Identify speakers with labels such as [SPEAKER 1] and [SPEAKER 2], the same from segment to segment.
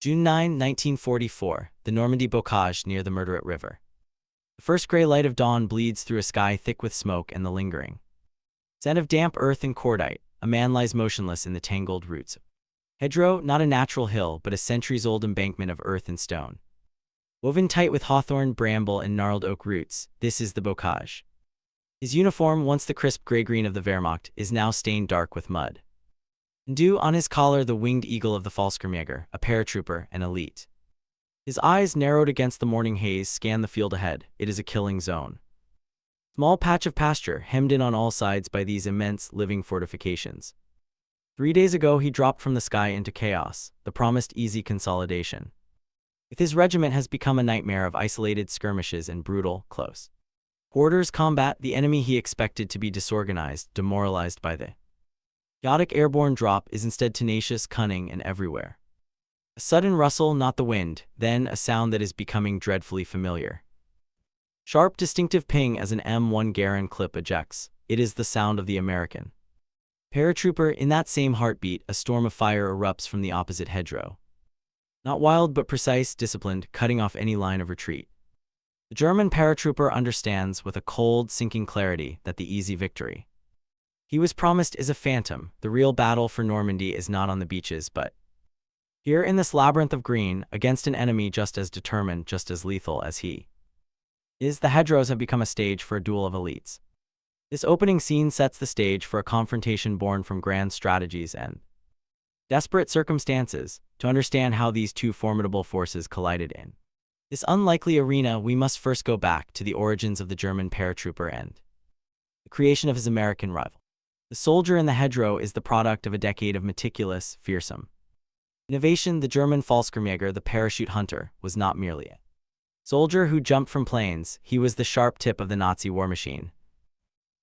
[SPEAKER 1] June 9, 1944, the Normandy Bocage near the Murderate River. The first gray light of dawn bleeds through a sky thick with smoke and the lingering scent of damp earth and cordite. A man lies motionless in the tangled roots. Hedgerow, not a natural hill, but a centuries-old embankment of earth and stone. Woven tight with hawthorn, bramble, and gnarled oak roots, this is the Bocage. His uniform, once the crisp gray-green of the Wehrmacht, is now stained dark with mud. And dew on his collar the winged eagle of the Fallschirmjäger, a paratrooper, an elite. His eyes, narrowed against the morning haze, scan the field ahead. It is a killing zone. Small patch of pasture, hemmed in on all sides by these immense, living fortifications. 3 days ago he dropped from the sky into chaos, the promised easy consolidation. With his regiment has become a nightmare of isolated skirmishes and brutal, close quarters combat. The enemy he expected to be disorganized, demoralized by the chaotic airborne drop is instead tenacious, cunning, and everywhere. A sudden rustle, not the wind, then a sound that is becoming dreadfully familiar. Sharp, distinctive ping as an M1 Garand clip ejects. It is the sound of the American paratrooper. In that same heartbeat, a storm of fire erupts from the opposite hedgerow. Not wild but precise, disciplined, cutting off any line of retreat. The German paratrooper understands with a cold, sinking clarity that the easy victory he was promised is a phantom. The real battle for Normandy is not on the beaches, but here in this labyrinth of green, against an enemy just as determined, just as lethal as he is. The hedgerows have become a stage for a duel of elites. This opening scene sets the stage for a confrontation born from grand strategies and desperate circumstances. To understand how these two formidable forces collided in this unlikely arena, we must first go back to the origins of the German paratrooper and the creation of his American rival. The soldier in the hedgerow is the product of a decade of meticulous, fearsome innovation. The German Fallschirmjäger, the parachute hunter, was not merely a soldier who jumped from planes. He was the sharp tip of the Nazi war machine,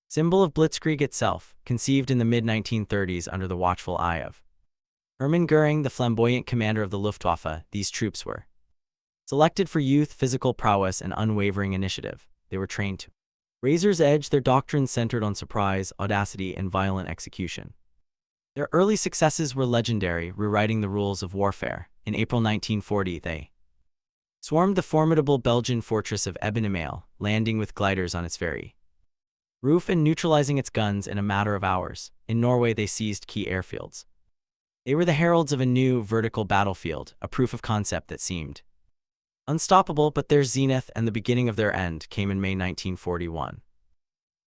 [SPEAKER 1] symbol of Blitzkrieg itself, conceived in the mid-1930s under the watchful eye of Hermann Göring, the flamboyant commander of the Luftwaffe. These troops were selected for youth, physical prowess, and unwavering initiative. They were trained to razor's edge, their doctrines centered on surprise, audacity, and violent execution. Their early successes were legendary, rewriting the rules of warfare. In April 1940, they swarmed the formidable Belgian fortress of Epernay, landing with gliders on its very roof and neutralizing its guns in a matter of hours. In Norway, they seized key airfields. They were the heralds of a new, vertical battlefield, a proof of concept that seemed unstoppable, but their zenith and the beginning of their end came in May 1941.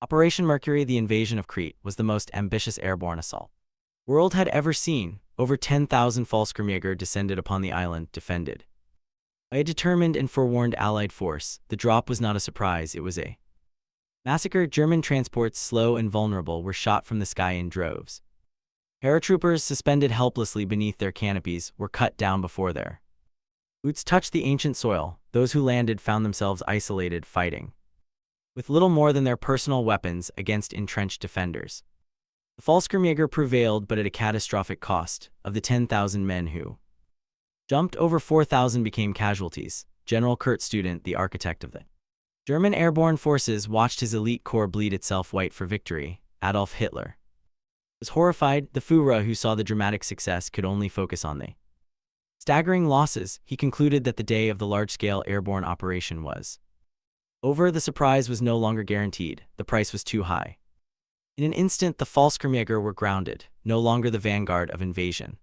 [SPEAKER 1] Operation Mercury, the invasion of Crete, was the most ambitious airborne assault the world had ever seen. Over 10,000 Fallschirmjäger descended upon the island, defended by a determined and forewarned Allied force. The drop was not a surprise, it was a massacre. German transports, slow and vulnerable, were shot from the sky in droves. Paratroopers, suspended helplessly beneath their canopies, were cut down before their boots touched the ancient soil. Those who landed found themselves isolated, fighting with little more than their personal weapons against entrenched defenders. The Fallschirmjäger prevailed, but at a catastrophic cost. Of the 10,000 men who jumped, over 4,000 became casualties. General Kurt Student, the architect of the German airborne forces, watched his elite corps bleed itself white for victory. Adolf Hitler was horrified. The Führer, who saw the dramatic success, could only focus on the staggering losses. He concluded that the day of the large-scale airborne operation was over. The surprise was no longer guaranteed. The price was too high. In an instant, the Fallschirmjäger were grounded, no longer the vanguard of invasion.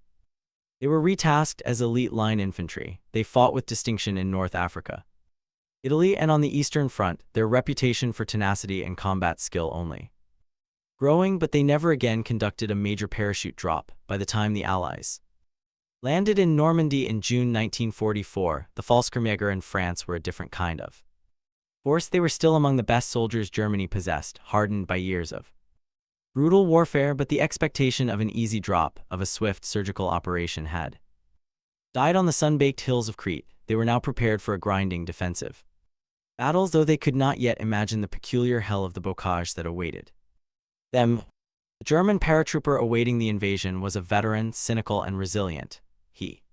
[SPEAKER 1] They were retasked as elite line infantry. They fought with distinction in North Africa, Italy, and on the Eastern Front, their reputation for tenacity and combat skill only growing. But they never again conducted a major parachute drop. By the time the Allies landed in Normandy in June 1944, the Fallschirmjäger and France were a different kind of force. They were still among the best soldiers Germany possessed, hardened by years of brutal warfare, but the expectation of an easy drop, of a swift surgical operation, had died on the sun-baked hills of Crete. They were now prepared for a grinding defensive battles, though they could not yet imagine the peculiar hell of the Bocage that awaited them. The German paratrooper awaiting the invasion was a veteran, cynical, and resilient. He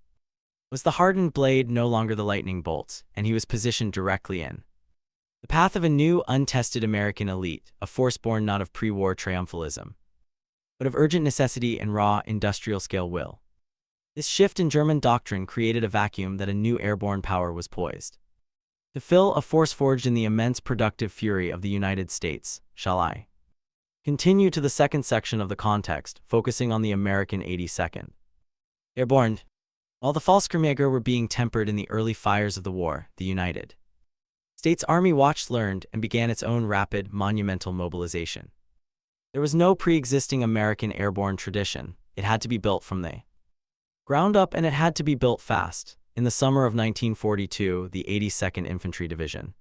[SPEAKER 1] was the hardened blade, no longer the lightning bolt, and he was positioned directly in the path of a new, untested American elite, a force born not of pre-war triumphalism, but of urgent necessity and raw, industrial-scale will. This shift in German doctrine created a vacuum that a new airborne power was poised to fill, a force forged in the immense productive fury of the United States. Shall I continue to the second section of the context, focusing on the American 82nd Airborne? While the Fallschirmjäger were being tempered in the early fires of the war, the United States Army watched, learned, and began its own rapid, monumental mobilization. There was no pre-existing American airborne tradition. It had to be built from the ground up, and it had to be built fast. In the summer of 1942, the 82nd Infantry Division,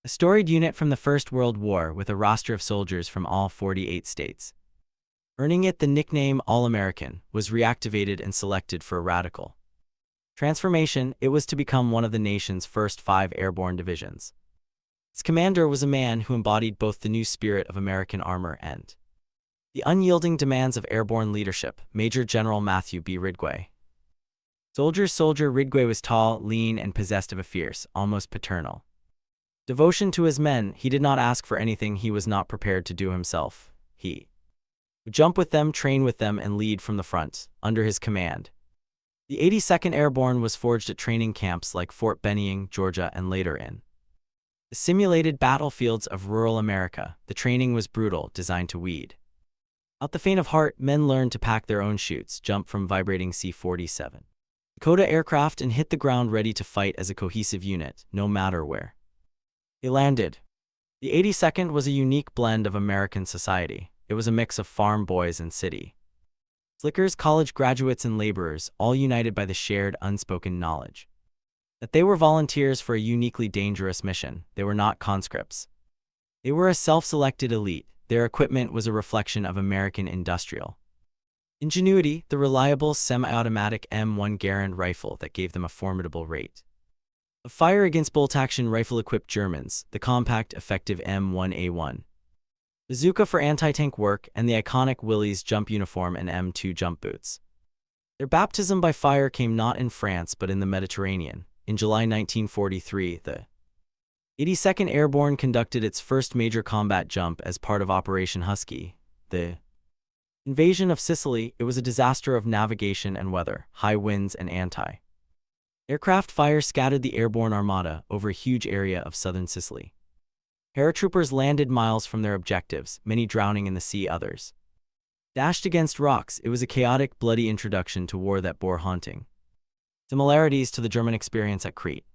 [SPEAKER 1] a storied unit from the First World War with a roster of soldiers from all 48 states, earning it the nickname All-American, was reactivated and selected for a radical transformation. It was to become one of the nation's first 5 airborne divisions. Its commander was a man who embodied both the new spirit of American armor and the unyielding demands of airborne leadership, Major General Matthew B. Ridgway. Soldier Ridgway was tall, lean, and possessed of a fierce, almost paternal devotion to his men. He did not ask for anything he was not prepared to do himself. He would jump with them, train with them, and lead from the front, under his command. The 82nd Airborne was forged at training camps like Fort Benning, Georgia, and later in the simulated battlefields of rural America. The training was brutal, designed to weed out the faint of heart. Men learned to pack their own chutes, jump from vibrating C-47 Dakota aircraft, and hit the ground ready to fight as a cohesive unit, no matter where they landed. The 82nd was a unique blend of American society. It was a mix of farm boys and city slickers, college graduates, and laborers, all united by the shared, unspoken knowledge that they were volunteers for a uniquely dangerous mission. They were not conscripts. They were a self-selected elite. Their equipment was a reflection of American industrial ingenuity, the reliable semi-automatic M1 Garand rifle that gave them a formidable rate of fire against bolt-action rifle-equipped Germans, the compact, effective M1A1 bazooka for anti-tank work, and the iconic Willys jump uniform and M2 jump boots. Their baptism by fire came not in France but in the Mediterranean. In July 1943, the 82nd Airborne conducted its first major combat jump as part of Operation Husky. The invasion of Sicily, it was a disaster of navigation and weather, high winds and anti-aircraft fire scattered the airborne armada over a huge area of southern Sicily. Paratroopers landed miles from their objectives, many drowning in the sea, others dashed against rocks. It was a chaotic, bloody introduction to war that bore haunting similarities to the German experience at Crete.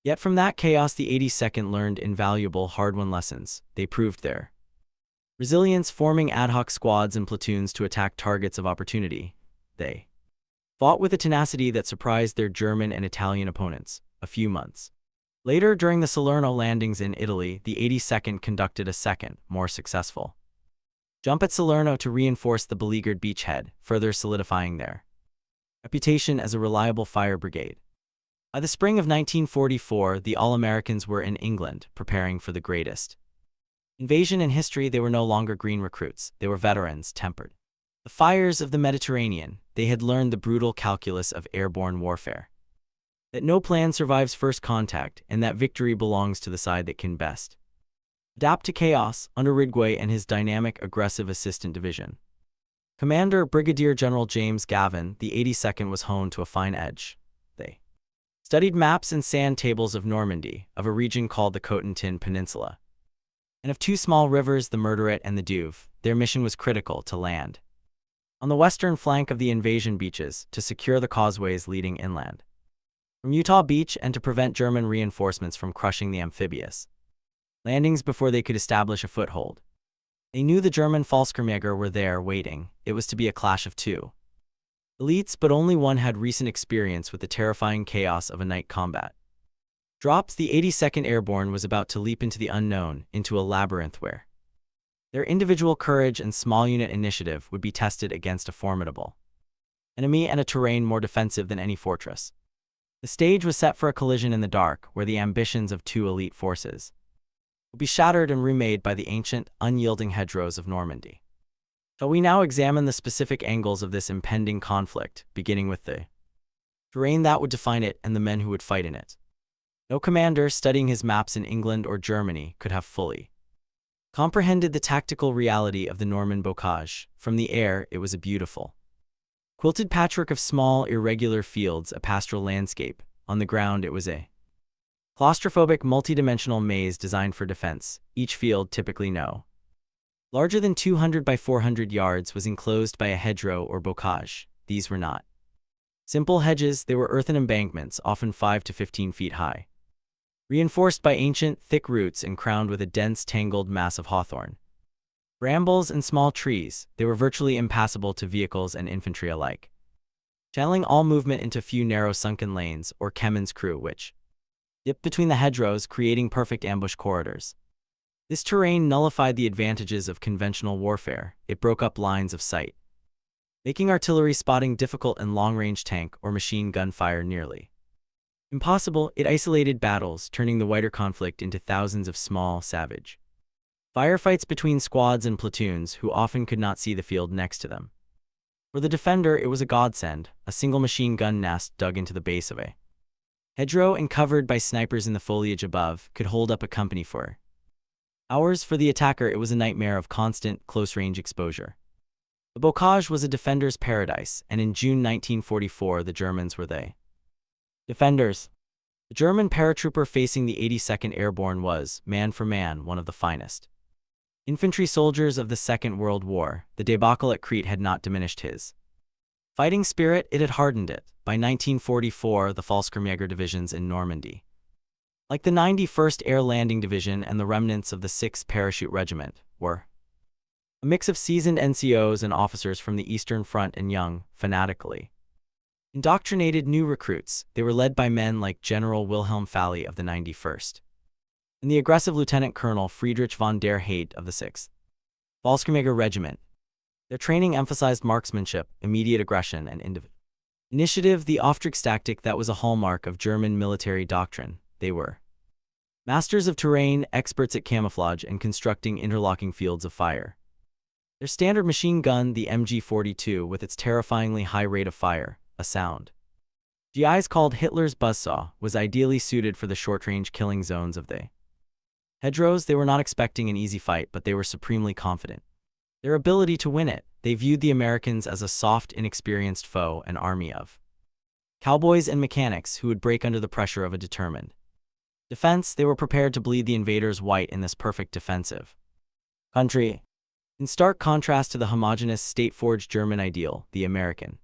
[SPEAKER 1] Yet from that chaos, the 82nd learned invaluable, hard-won lessons. They proved their resilience, forming ad hoc squads and platoons to attack targets of opportunity. They fought with a tenacity that surprised their German and Italian opponents. A few months later, during the Salerno landings in Italy, the 82nd conducted a second, more successful jump at Salerno to reinforce the beleaguered beachhead, further solidifying their reputation as a reliable fire brigade. By the spring of 1944, the All-Americans were in England, preparing for the greatest invasion in history. They were no longer green recruits. They were veterans, tempered the fires of the Mediterranean. They had learned the brutal calculus of airborne warfare, that no plan survives first contact, and that victory belongs to the side that can best adapt to chaos. Under Ridgway and his dynamic, aggressive assistant division commander, Brigadier General James Gavin, the 82nd was honed to a fine edge. They studied maps and sand tables of Normandy, of a region called the Cotentin Peninsula, and of 2 small rivers, the Murderette and the Douve. Their mission was critical: to land on the western flank of the invasion beaches, to secure the causeways leading inland from Utah Beach, and to prevent German reinforcements from crushing the amphibious landings before they could establish a foothold. They knew the German Fallschirmjäger were there, waiting. It was to be a clash of 2 elites, but only one had recent experience with the terrifying chaos of a night combat. Drops. The 82nd Airborne was about to leap into the unknown, into a labyrinth where their individual courage and small unit initiative would be tested against a formidable enemy and a terrain more defensive than any fortress. The stage was set for a collision in the dark, where the ambitions of 2 elite forces would be shattered and remade by the ancient, unyielding hedgerows of Normandy. Shall we now examine the specific angles of this impending conflict, beginning with the terrain that would define it and the men who would fight in it? No commander studying his maps in England or Germany could have fully comprehended the tactical reality of the Norman Bocage. From the air, it was a beautiful, Quilted patchwork of small, irregular fields, a pastoral landscape. On the ground, it was a claustrophobic, multidimensional maze designed for defense, each field typically no larger than 200 by 400 yards was enclosed by a hedgerow or bocage. These were not simple hedges, they were earthen embankments, often 5 to 15 feet high, reinforced by ancient, thick roots and crowned with a dense, tangled mass of hawthorn, brambles, and small trees. They were virtually impassable to vehicles and infantry alike, channeling all movement into few narrow sunken lanes, or Kemen's crew, which dipped between the hedgerows, creating perfect ambush corridors. This terrain nullified the advantages of conventional warfare. It broke up lines of sight, making artillery spotting difficult and long-range tank or machine gun fire nearly impossible. It isolated battles, turning the wider conflict into thousands of small, savage firefights between squads and platoons who often could not see the field next to them. For the defender, it was a godsend, a single machine gun nest dug into the base of a hedgerow and covered by snipers in the foliage above could hold up a company for hours. For the attacker, it was a nightmare of constant, close-range exposure. The bocage was a defender's paradise, and in June 1944 the Germans were the defenders. The German paratrooper facing the 82nd Airborne was, man for man, one of the finest infantry soldiers of the Second World War. The debacle at Crete had not diminished his fighting spirit, it had hardened it. By 1944, the Fallschirmjäger divisions in Normandy, like the 91st Air Landing Division and the remnants of the 6th Parachute Regiment, were a mix of seasoned NCOs and officers from the Eastern Front and young, fanatically indoctrinated new recruits. They were led by men like General Wilhelm Falley of the 91st and the aggressive Lieutenant Colonel Friedrich von der Heydt of the 6th Fallschirmjäger Regiment. Their training emphasized marksmanship, immediate aggression, and initiative, the Auftragstaktik that was a hallmark of German military doctrine. They were masters of terrain, experts at camouflage and constructing interlocking fields of fire. Their standard machine gun, the MG-42, with its terrifyingly high rate of fire, a sound GIs called Hitler's buzzsaw, was ideally suited for the short-range killing zones of the hedgerows. They were not expecting an easy fight, but they were supremely confident their ability to win it. They viewed the Americans as a soft, inexperienced foe, an army of cowboys and mechanics who would break under the pressure of a determined defense. They were prepared to bleed the invaders white in this perfect defensive country. In stark contrast to the homogeneous, state-forged German ideal, the American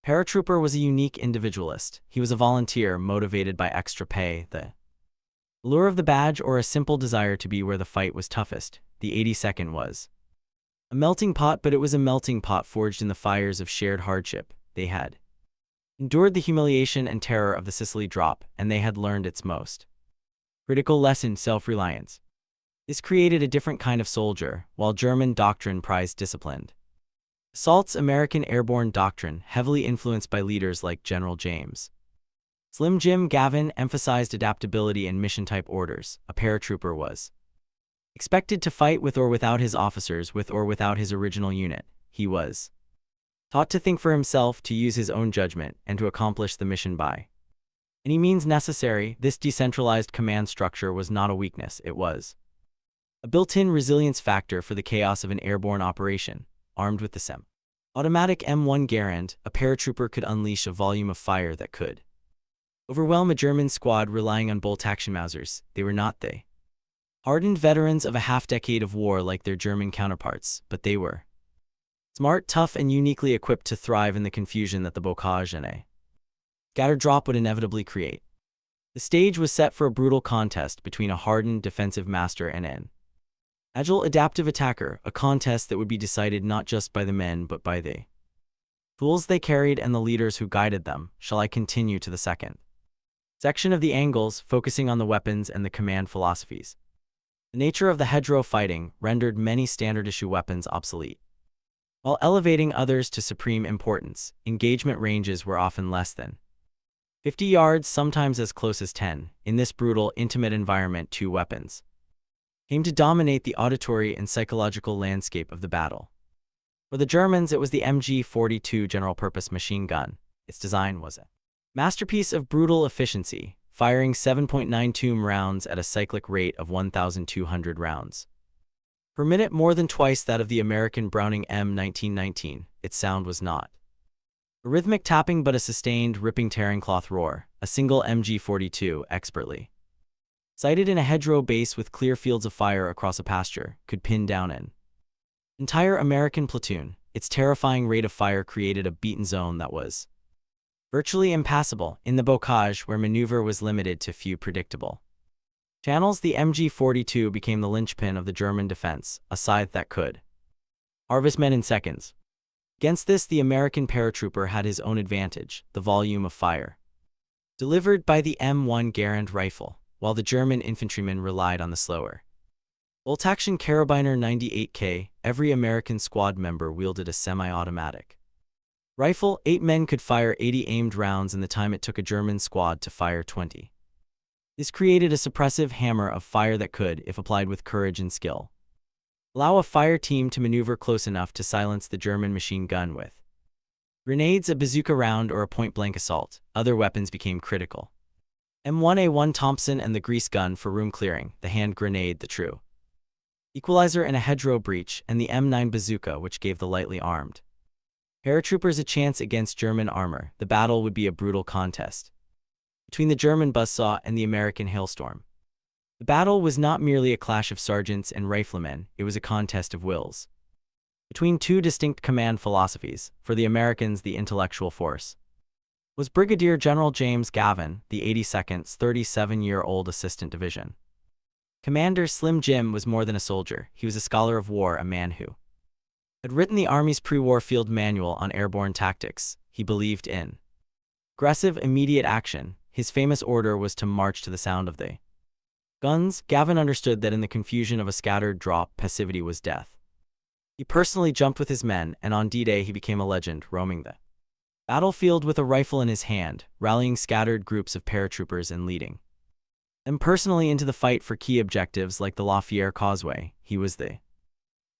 [SPEAKER 1] paratrooper was a unique individualist. He was a volunteer motivated by extra pay, the lure of the badge, or a simple desire to be where the fight was toughest. The 82nd was a melting pot, but it was a melting pot forged in the fires of shared hardship. They had endured the humiliation and terror of the Sicily drop, and they had learned its most critical lesson: self-reliance. This created a different kind of soldier. While German doctrine prized disciplined assaults, American airborne doctrine, heavily influenced by leaders like General James Slim Jim Gavin, emphasized adaptability and mission-type orders. A paratrooper was expected to fight with or without his officers, with or without his original unit. He was taught to think for himself, to use his own judgment, and to accomplish the mission by any means necessary. This decentralized command structure was not a weakness, it was a built-in resilience factor for the chaos of an airborne operation. Armed with the semi-automatic M1 Garand, a paratrooper could unleash a volume of fire that could overwhelm a German squad relying on Bolt-Action-Mausers. They were not the hardened veterans of a half-decade of war like their German counterparts, but they were smart, tough, and uniquely equipped to thrive in the confusion that the bocage and a scattered drop would inevitably create. The stage was set for a brutal contest between a hardened defensive master and an agile adaptive attacker, a contest that would be decided not just by the men but by the tools they carried and the leaders who guided them. Shall I continue to the second section of the angles, focusing on the weapons and the command philosophies? The nature of the hedgerow fighting rendered many standard-issue weapons obsolete, while elevating others to supreme importance. Engagement ranges were often less than 50 yards, sometimes as close as 10. In this brutal, intimate environment, two weapons came to dominate the auditory and psychological landscape of the battle. For the Germans, it was the MG-42 general-purpose machine gun. Its design was a masterpiece of brutal efficiency, firing 7.92 rounds at a cyclic rate of 1,200 rounds per minute, more than twice that of the American Browning M1919. Its sound was not A rhythmic tapping but a sustained, ripping tearing cloth roar, a single MG-42, expertly sighted in a hedgerow base with clear fields of fire across a pasture, could pin down an entire American platoon. Its terrifying rate of fire created a beaten zone that was virtually impassable. In the Bocage, where maneuver was limited to few predictable channels, the MG-42 became the linchpin of the German defense, a scythe that could harvest men in seconds. Against this, the American paratrooper had his own advantage, the volume of fire delivered by the M1 Garand rifle, while the German infantrymen relied on the slower bolt-action Karabiner 98K. Every American squad member wielded a semi-automatic rifle. 8 men could fire 80 aimed rounds in the time it took a German squad to fire 20. This created a suppressive hammer of fire that could, if applied with courage and skill, allow a fire team to maneuver close enough to silence the German machine gun with grenades, a bazooka round, or a point-blank assault. Other weapons became critical. M1A1 Thompson and the grease gun for room clearing, the hand grenade, the true equalizer in a hedgerow breach, and the M9 bazooka, which gave the lightly armed paratroopers a chance against German armor. The battle would be a brutal contest between the German buzzsaw and the American hailstorm. The battle was not merely a clash of sergeants and riflemen, it was a contest of wills between two distinct command philosophies. For the Americans, the intellectual force was Brigadier General James Gavin, the 82nd's 37-year-old assistant division commander. Slim Jim was more than a soldier, he was a scholar of war, a man who had written the Army's pre-war field manual on airborne tactics. He believed in aggressive, immediate action. His famous order was to march to the sound of the guns. Gavin understood that in the confusion of a scattered drop, passivity was death. He personally jumped with his men, and on D-Day he became a legend, roaming the battlefield with a rifle in his hand, rallying scattered groups of paratroopers and leading them personally into the fight for key objectives like the Lafayette Causeway. He was the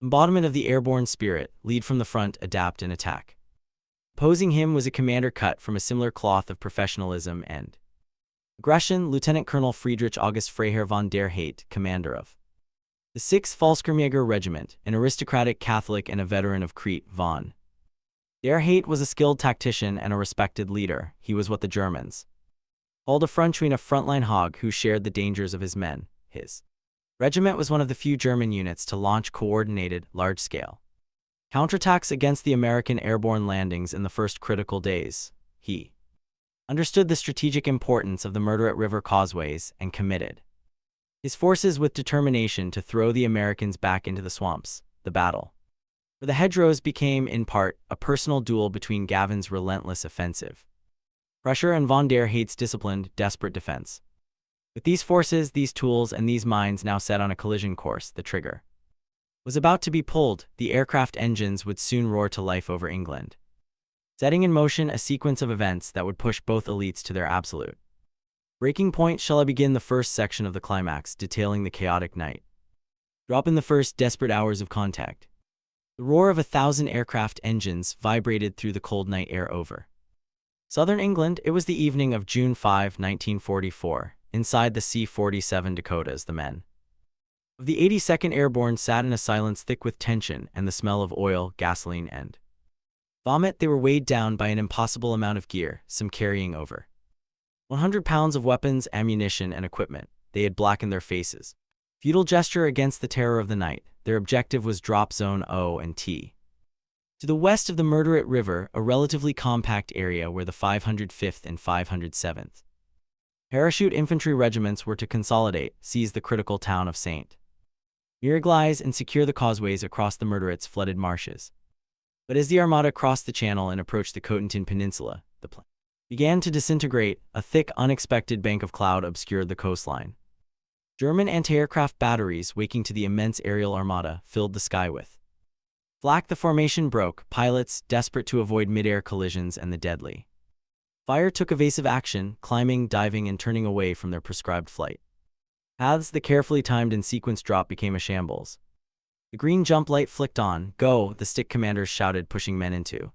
[SPEAKER 1] embodiment of the airborne spirit: lead from the front, adapt, and attack. Opposing him was a commander cut from a similar cloth of professionalism and aggression, Lieutenant Colonel Friedrich August Freiherr von der Haidt, commander of the 6th Fallschirmjäger Regiment, an aristocratic Catholic and a veteran of Crete. Von der Haidt was a skilled tactician and a respected leader. He was what the Germans called a frontschwein, a frontline hog who shared the dangers of his men. His regiment was one of the few German units to launch coordinated, large-scale counterattacks against the American airborne landings in the first critical days. He understood the strategic importance of the Murderette River causeways and committed his forces with determination to throw the Americans back into the swamps. The battle for the Hedgerows became, in part, a personal duel between Gavin's relentless offensive pressure and von der Haidt's disciplined, desperate defense. With these forces, these tools, and these minds now set on a collision course, the trigger was about to be pulled. The aircraft engines would soon roar to life over England, setting in motion a sequence of events that would push both elites to their absolute breaking point. Shall I begin the first section of the climax, detailing the chaotic night? Drop in the first desperate hours of contact. The roar of 1,000 aircraft engines vibrated through the cold night air over southern England. It was the evening of June 5, 1944. Inside the C-47 Dakotas, the men of the 82nd Airborne sat in a silence thick with tension and the smell of oil, gasoline, and vomit. They were weighed down by an impossible amount of gear, some carrying over 100 pounds of weapons, ammunition, and equipment. They had blackened their faces. Futile gesture against the terror of the night. Their objective was Drop Zone O and T. To the west of the Murderette River, a relatively compact area where the 505th and 507th Parachute Infantry regiments were to consolidate, seize the critical town of St. Miraglise, and secure the causeways across the Murderette's flooded marshes. But as the Armada crossed the channel and approached the Cotentin Peninsula, the plan began to disintegrate. A thick, unexpected bank of cloud obscured the coastline. German anti-aircraft batteries, waking to the immense aerial armada, filled the sky with flak. The formation broke, pilots, desperate to avoid mid-air collisions and the deadly fire, took evasive action, climbing, diving, and turning away from their prescribed flight paths. The carefully timed and sequenced drop became a shambles. The green jump light flicked on. Go, the stick commanders shouted, pushing men into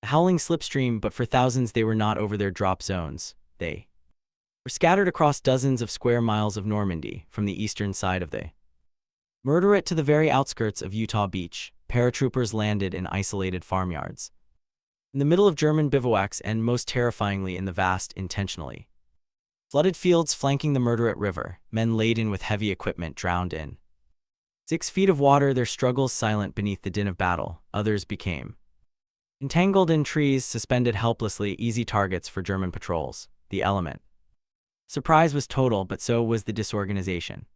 [SPEAKER 1] a howling slipstream. But for thousands, they were not over their drop zones. They were scattered across dozens of square miles of Normandy, from the eastern side of the Murderette to the very outskirts of Utah Beach. Paratroopers landed in isolated farmyards, In the middle of German bivouacs and, most terrifyingly, in the vast, intentionally flooded fields flanking the Murderette River, men laden with heavy equipment drowned in 6 feet of water, their struggles silent beneath the din of battle. Others became entangled in trees, suspended helplessly, easy targets for German patrols. The element surprise was total, but so was the disorganization.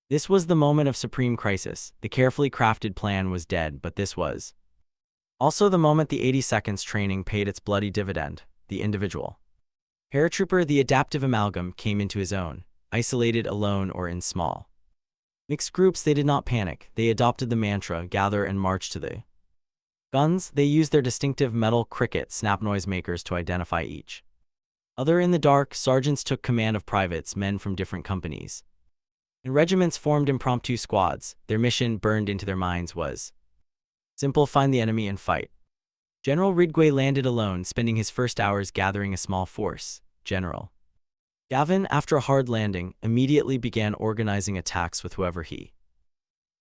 [SPEAKER 1] This was the moment of supreme crisis. The carefully crafted plan was dead, but this was also the moment the 82nd's training paid its bloody dividend. The individual paratrooper, the adaptive amalgam, came into his own, isolated, alone, or in small mixed groups. They did not panic. They adopted the mantra, gather and march to the guns. They used their distinctive metal cricket snap noisemakers to identify each other in the dark. Sergeants took command of privates, men from different companies and regiments formed impromptu squads. Their mission, burned into their minds, was simple: find the enemy and fight. General Ridgway landed alone, spending his first hours gathering a small force. General Gavin, after a hard landing, immediately began organizing attacks with whoever he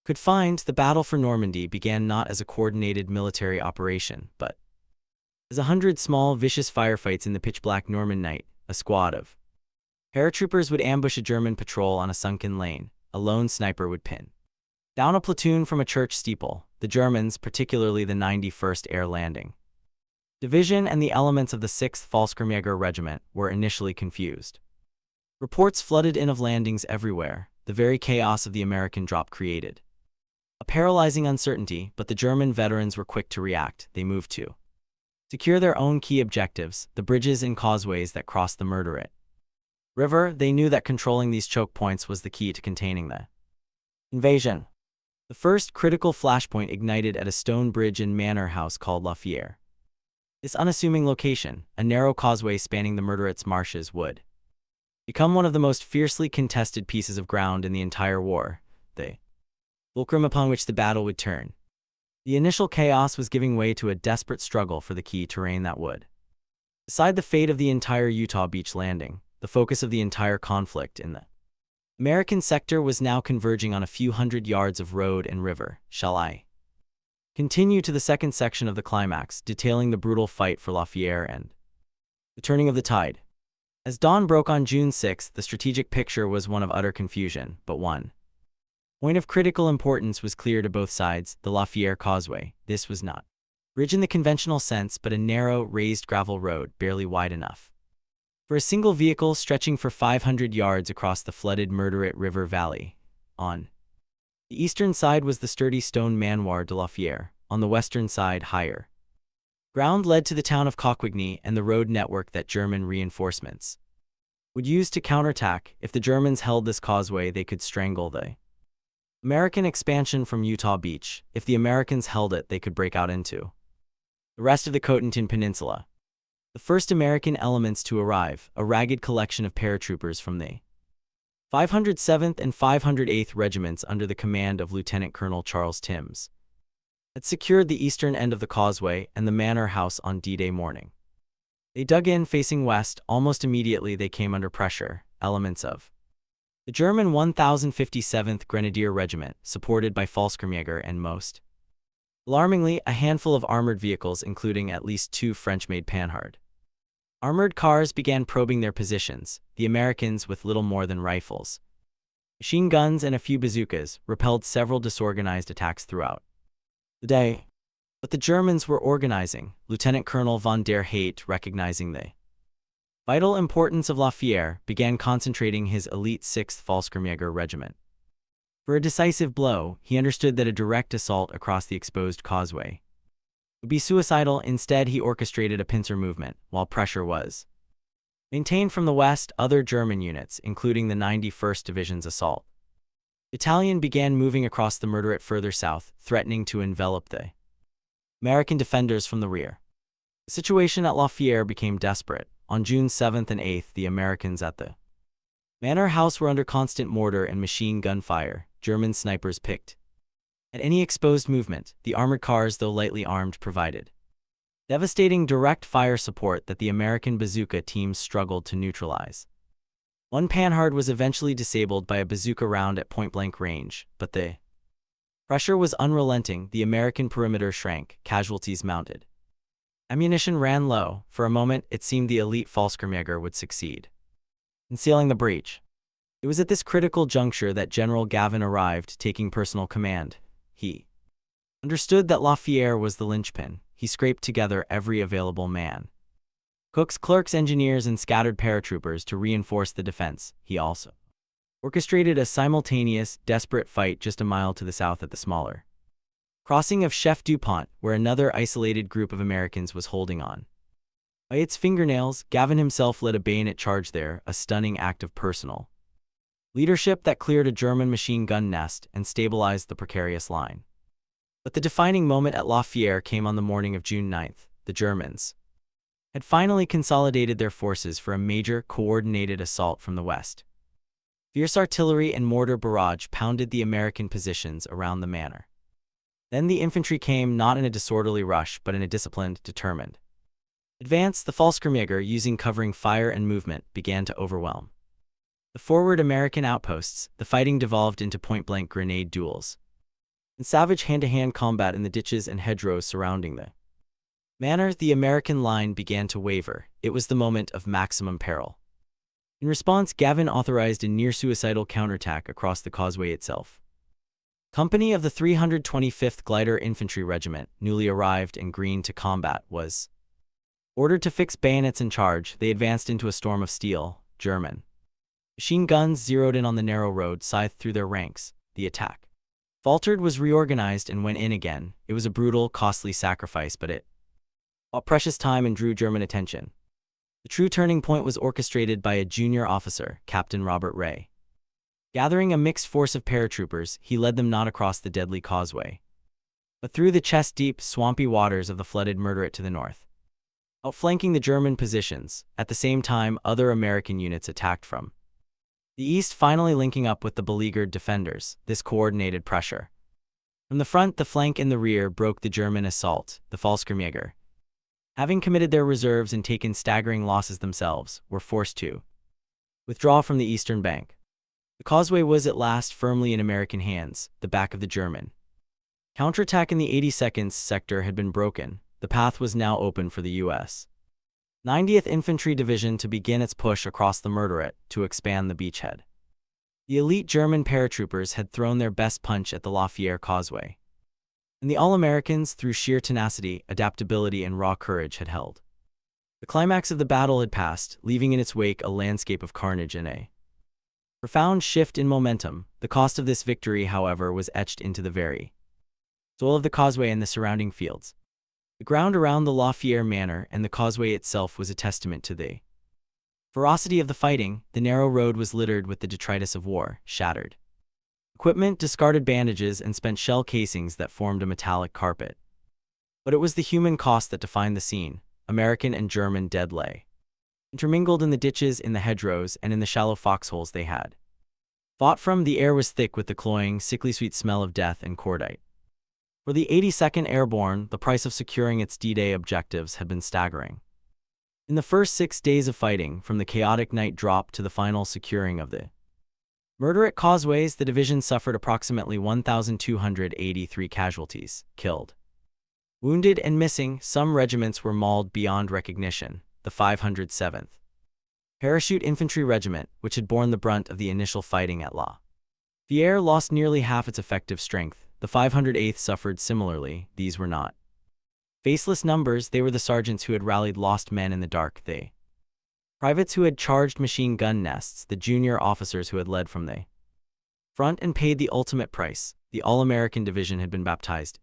[SPEAKER 1] could find. The battle for Normandy began not as a coordinated military operation, but as 100 small, vicious firefights in the pitch-black Norman night. A squad of paratroopers would ambush a German patrol on a sunken lane. A lone sniper would pin down a platoon from a church steeple. The Germans, particularly the 91st Air Landing Division and the elements of the 6th Fallschirmjäger Regiment, were initially confused. Reports flooded in of landings everywhere. The very chaos of the American drop created a paralyzing uncertainty, but the German veterans were quick to react. They moved to secure their own key objectives, the bridges and causeways that crossed the Murderette River. They knew that controlling these choke points was the key to containing the invasion. The first critical flashpoint ignited at a stone bridge in manor house called La Fière. This unassuming location, a narrow causeway spanning the Murderette's marshes, would become one of the most fiercely contested pieces of ground in the entire war, the fulcrum upon which the battle would turn. The initial chaos was giving way to a desperate struggle for the key terrain that would decide the fate of the entire Utah Beach landing. The focus of the entire conflict in the American sector was now converging on a few hundred yards of road and river. Shall I continue to the second section of the climax, detailing the brutal fight for La Fière and the turning of the tide? As dawn broke on June 6, the strategic picture was one of utter confusion, but one point of critical importance was clear to both sides: the La Fière Causeway. This was not a bridge in the conventional sense, but a narrow, raised gravel road, barely wide enough for a single vehicle, stretching for 500 yards across the flooded Murderette River Valley. On the eastern side was the sturdy stone Manoir de la Fière. On the western side, higher ground led to the town of Coquigny and the road network that German reinforcements would use to counterattack. If the Germans held this causeway, they could strangle the American expansion from Utah Beach. If the Americans held it, they could break out into the rest of the Cotentin Peninsula. The first American elements to arrive, a ragged collection of paratroopers from the 507th and 508th Regiments under the command of Lieutenant Colonel Charles Timms, had secured the eastern end of the causeway and the manor house on D-Day morning. They dug in, facing west. Almost immediately they came under pressure. Elements of the German 1057th Grenadier Regiment, supported by Fallschirmjäger and, most alarmingly, a handful of armored vehicles, including at least 2 French-made Panhard armored cars, began probing their positions. The Americans, with little more than rifles, machine guns, and a few bazookas, repelled several disorganized attacks throughout the day. But the Germans were organizing. Lieutenant Colonel von der Haidt, recognizing the vital importance of La Fière, began concentrating his elite 6th Fallschirmjäger Regiment for a decisive blow. He understood that a direct assault across the exposed causeway would be suicidal. Instead, he orchestrated a pincer movement. While pressure was maintained from the west, other German units, including the 91st Division's assault battalion, began moving across the Murderette further south, threatening to envelop the American defenders from the rear. The situation at La Fière became desperate. On June 7th and 8th, the Americans at the manor house were under constant mortar and machine gun fire. German snipers picked at any exposed movement. The armored cars, though lightly armed, provided devastating direct fire support that the American bazooka teams struggled to neutralize. One Panhard was eventually disabled by a bazooka round at point-blank range, but the pressure was unrelenting. The American perimeter shrank, casualties mounted. Ammunition ran low. For a moment, it seemed the elite Fallschirmjäger would succeed in sealing the breach. It was at this critical juncture that General Gavin arrived, taking personal command. He understood that Lafayette was the linchpin. He scraped together every available man. Cooks, clerks, engineers, and scattered paratroopers to reinforce the defense. He also orchestrated a simultaneous, desperate fight just a mile to the south at the smaller crossing of Chef DuPont, where another isolated group of Americans was holding on by its fingernails. Gavin himself led a bayonet charge there, a stunning act of personal leadership that cleared a German machine gun nest and stabilized the precarious line. But the defining moment at Lafayette came on the morning of June 9th. The Germans had finally consolidated their forces for a major, coordinated assault from the west. Fierce artillery and mortar barrage pounded the American positions around the manor. Then the infantry came, not in a disorderly rush but in a disciplined, determined advance. The Fallschirmjäger, using covering fire and movement, began to overwhelm the forward American outposts. The fighting devolved into point-blank grenade duels and savage hand-to-hand combat in the ditches and hedgerows surrounding the manor. The American line began to waver. It was the moment of maximum peril. In response, Gavin authorized a near-suicidal counterattack across the causeway itself. Company of the 325th Glider Infantry Regiment, newly arrived and green to combat, was ordered to fix bayonets and charge. They advanced into a storm of steel. German machine guns zeroed in on the narrow road, scythed through their ranks. The attack faltered, was reorganized, and went in again. It was a brutal, costly sacrifice, but it bought precious time and drew German attention. The true turning point was orchestrated by a junior officer, Captain Robert Ray. Gathering a mixed force of paratroopers, he led them not across the deadly causeway, but through the chest-deep, swampy waters of the flooded Murderette to the north, outflanking the German positions. At the same time, other American units attacked from the east, finally linking up with the beleaguered defenders. This coordinated pressure from the front, the flank, and the rear broke the German assault. The Fallschirmjäger, having committed their reserves and taken staggering losses themselves, were forced to withdraw from the eastern bank. The causeway was at last firmly in American hands. The back of the German counterattack in the 82nd sector had been broken. The path was now open for the U.S. 90th Infantry Division to begin its push across the Murderette to expand the beachhead. The elite German paratroopers had thrown their best punch at the Lafayette causeway, and the All-Americans, through sheer tenacity, adaptability, and raw courage, had held. The climax of the battle had passed, leaving in its wake a landscape of carnage and a profound shift in momentum. The cost of this victory, however, was etched into the very soul of the causeway and the surrounding fields. The ground around the Lafayette Manor and the causeway itself was a testament to the ferocity of the fighting. The narrow road was littered with the detritus of war, shattered equipment, discarded bandages, and spent shell casings that formed a metallic carpet. But it was the human cost that defined the scene. American and German dead lay intermingled in the ditches, in the hedgerows, and in the shallow foxholes they had fought from. The air was thick with the cloying, sickly sweet smell of death and cordite. For the 82nd Airborne, the price of securing its D-Day objectives had been staggering. In the first 6 days of fighting, from the chaotic night drop to the final securing of the Murderette causeways, the division suffered approximately 1,283 casualties, killed, wounded, and missing. Some regiments were mauled beyond recognition. The 507th Parachute Infantry Regiment, which had borne the brunt of the initial fighting at Lafayette, lost nearly half its effective strength. The 508th suffered similarly. These were not faceless numbers. They were the sergeants who had rallied lost men in the dark, the privates who had charged machine gun nests, the junior officers who had led from the front and paid the ultimate price. The All-American Division had been baptized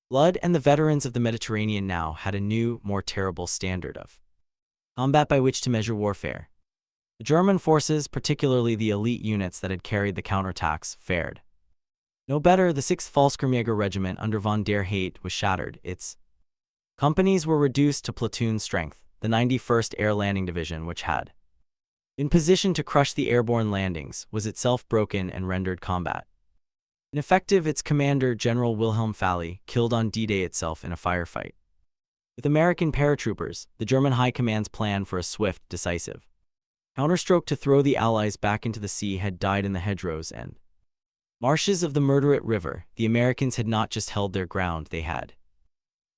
[SPEAKER 1] blood, and the veterans of the Mediterranean now had a new, more terrible standard of combat by which to measure warfare. The German forces, particularly the elite units that had carried the counterattacks, fared no better. The 6th Fallschirmjäger Regiment under von der Heydt was shattered. Its companies were reduced to platoon strength. The 91st Air Landing Division, which had been positioned to crush the airborne landings, was itself broken and rendered combat ineffective. Its commander, General Wilhelm Falley, killed on D-Day itself in a firefight with American paratroopers. The German High Command's plan for a swift, decisive counterstroke to throw the Allies back into the sea had died in the hedgerows and marshes of the Murderette River. The Americans had not just held their ground, they had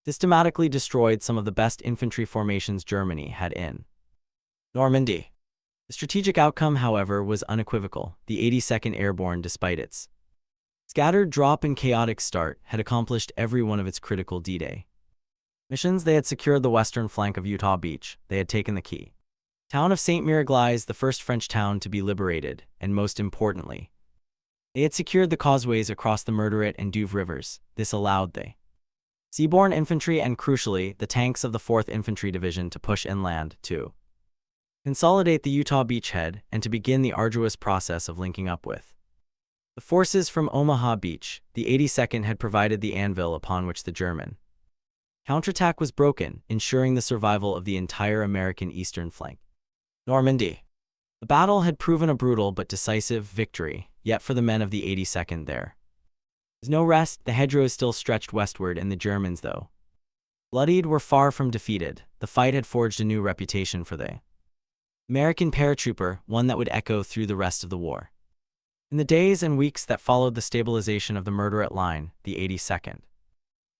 [SPEAKER 1] systematically destroyed some of the best infantry formations Germany had in Normandy. The strategic outcome, however, was unequivocal. The 82nd Airborne, despite its scattered drop and chaotic start, had accomplished every one of its critical D-Day missions. They had secured the western flank of Utah Beach. They had taken the key town of St. Miraglais, the first French town to be liberated, and most importantly, they had secured the causeways across the Murderette and Douve rivers. This allowed the seaborne infantry and, crucially, the tanks of the 4th Infantry Division to push inland, to consolidate the Utah beachhead, and to begin the arduous process of linking up with the forces from Omaha Beach. The 82nd had provided the anvil upon which the German counterattack was broken, ensuring the survival of the entire American eastern flank. Normandy. The battle had proven a brutal but decisive victory, yet for the men of the 82nd there was no rest. The Hedgerows still stretched westward, and the Germans, though bloodied, were far from defeated. The fight had forged a new reputation for the American paratrooper, one that would echo through the rest of the war. In the days and weeks that followed the stabilization of the Murderette line, the 82nd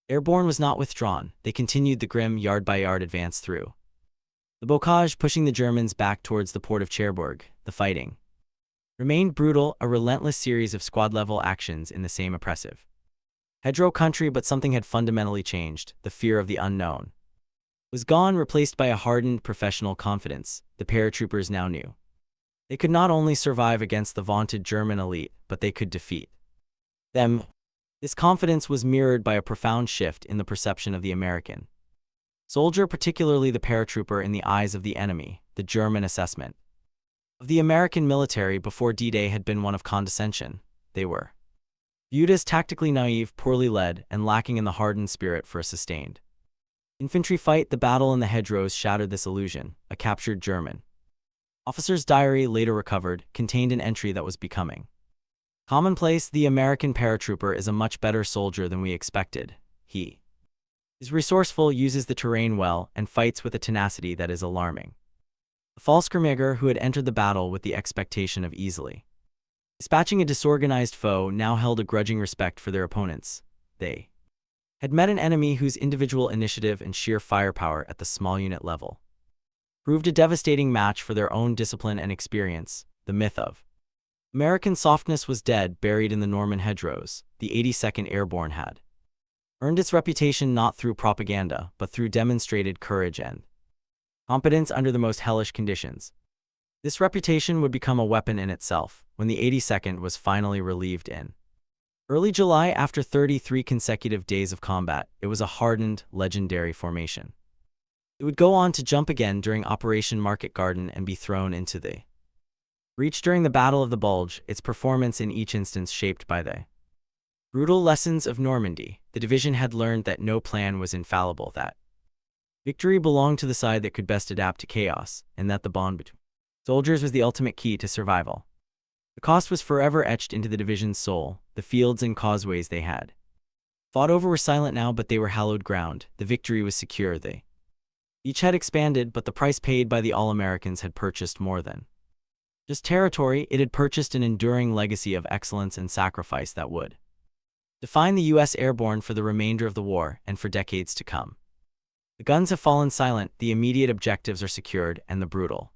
[SPEAKER 1] Airborne was not withdrawn. They continued the grim yard-by-yard advance through the Bocage, pushing the Germans back towards the port of Cherbourg. The fighting remained brutal, a relentless series of squad-level actions in the same oppressive hedgerow country, but something had fundamentally changed. The fear of the unknown was gone, replaced by a hardened professional confidence. The paratroopers now knew they could not only survive against the vaunted German elite, but they could defeat them. This confidence was mirrored by a profound shift in the perception of the American soldier, particularly the paratrooper, in the eyes of the enemy. The German assessment of the American military before D-Day had been one of condescension. They were viewed as tactically naive, poorly led, and lacking in the hardened spirit for a sustained infantry fight. The battle in the Hedgerows shattered this illusion. A captured German officer's diary, later recovered, contained an entry that was becoming commonplace: "The American paratrooper is a much better soldier than we expected. He is resourceful, uses the terrain well, and fights with a tenacity that is alarming." The Fallschirmjäger, who had entered the battle with the expectation of easily dispatching a disorganized foe, now held a grudging respect for their opponents. They had met an enemy whose individual initiative and sheer firepower at the small unit level proved a devastating match for their own discipline and experience. The myth of American softness was dead, buried in the Norman hedgerows. The 82nd Airborne had earned its reputation not through propaganda, but through demonstrated courage and competence under the most hellish conditions. This reputation would become a weapon in itself when the 82nd was finally relieved in early July after 33 consecutive days of combat. It was a hardened, legendary formation. It would go on to jump again during Operation Market Garden and be thrown into the breach during the Battle of the Bulge, its performance in each instance shaped by the brutal lessons of Normandy. The division had learned that no plan was infallible, that victory belonged to the side that could best adapt to chaos, and that the bond between soldiers was the ultimate key to survival. The cost was forever etched into the division's soul. The fields and causeways they had fought over were silent now, but they were hallowed ground. The victory was secure. They each had expanded, but the price paid by the All-Americans had purchased more than just territory. It had purchased an enduring legacy of excellence and sacrifice that would define the U.S. Airborne for the remainder of the war and for decades to come. The guns have fallen silent, the immediate objectives are secured, and the brutal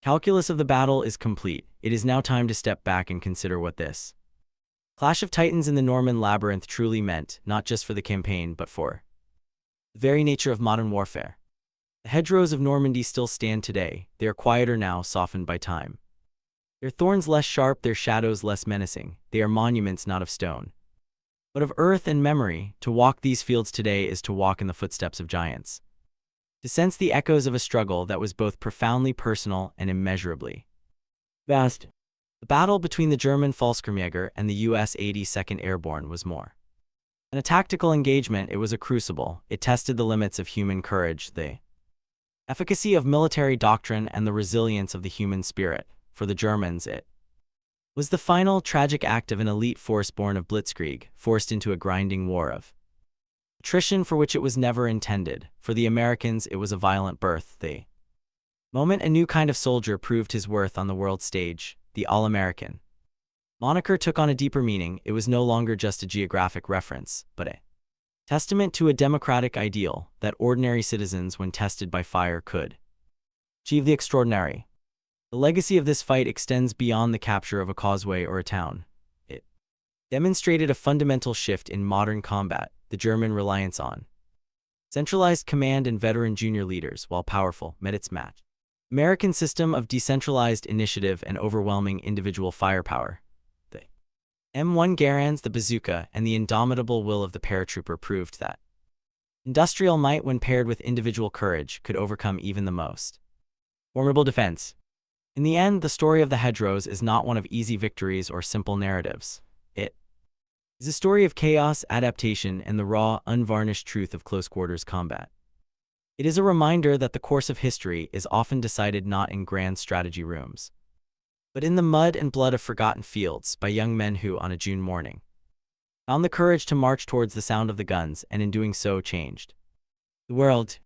[SPEAKER 1] calculus of the battle is complete. It is now time to step back and consider what this clash of titans in the Norman labyrinth truly meant, not just for the campaign, but for the very nature of modern warfare. The hedgerows of Normandy still stand today. They are quieter now, softened by time. Their thorns less sharp, their shadows less menacing. They are monuments not of stone, but of earth and memory. To walk these fields today is to walk in the footsteps of giants, to sense the echoes of a struggle that was both profoundly personal and immeasurably vast. The battle between the German Fallschirmjäger and the U.S. 82nd Airborne was more than a tactical engagement. It was a crucible. It tested the limits of human courage, the efficacy of military doctrine, and the resilience of the human spirit. For the Germans, it was the final, tragic act of an elite force born of blitzkrieg, forced into a grinding war of attrition for which it was never intended. For the Americans, it was a violent birth. The moment a new kind of soldier proved his worth on the world stage, the All-American moniker took on a deeper meaning. It was no longer just a geographic reference, but a Testament to a democratic ideal that ordinary citizens, when tested by fire, could achieve the extraordinary. The legacy of this fight extends beyond the capture of a causeway or a town. It demonstrated a fundamental shift in modern combat, the German reliance on centralized command and veteran junior leaders, while powerful, met its match. American system of decentralized initiative and overwhelming individual firepower. The M1 Garands, the bazooka, and the indomitable will of the paratrooper proved that industrial might, when paired with individual courage, could overcome even the most formidable defense. In the end, the story of the Hedgerows is not one of easy victories or simple narratives. It is a story of chaos, adaptation, and the raw, unvarnished truth of close-quarters combat. It is a reminder that the course of history is often decided not in grand strategy rooms, but in the mud and blood of forgotten fields by young men who, on a June morning, found the courage to march towards the sound of the guns and in doing so changed the world.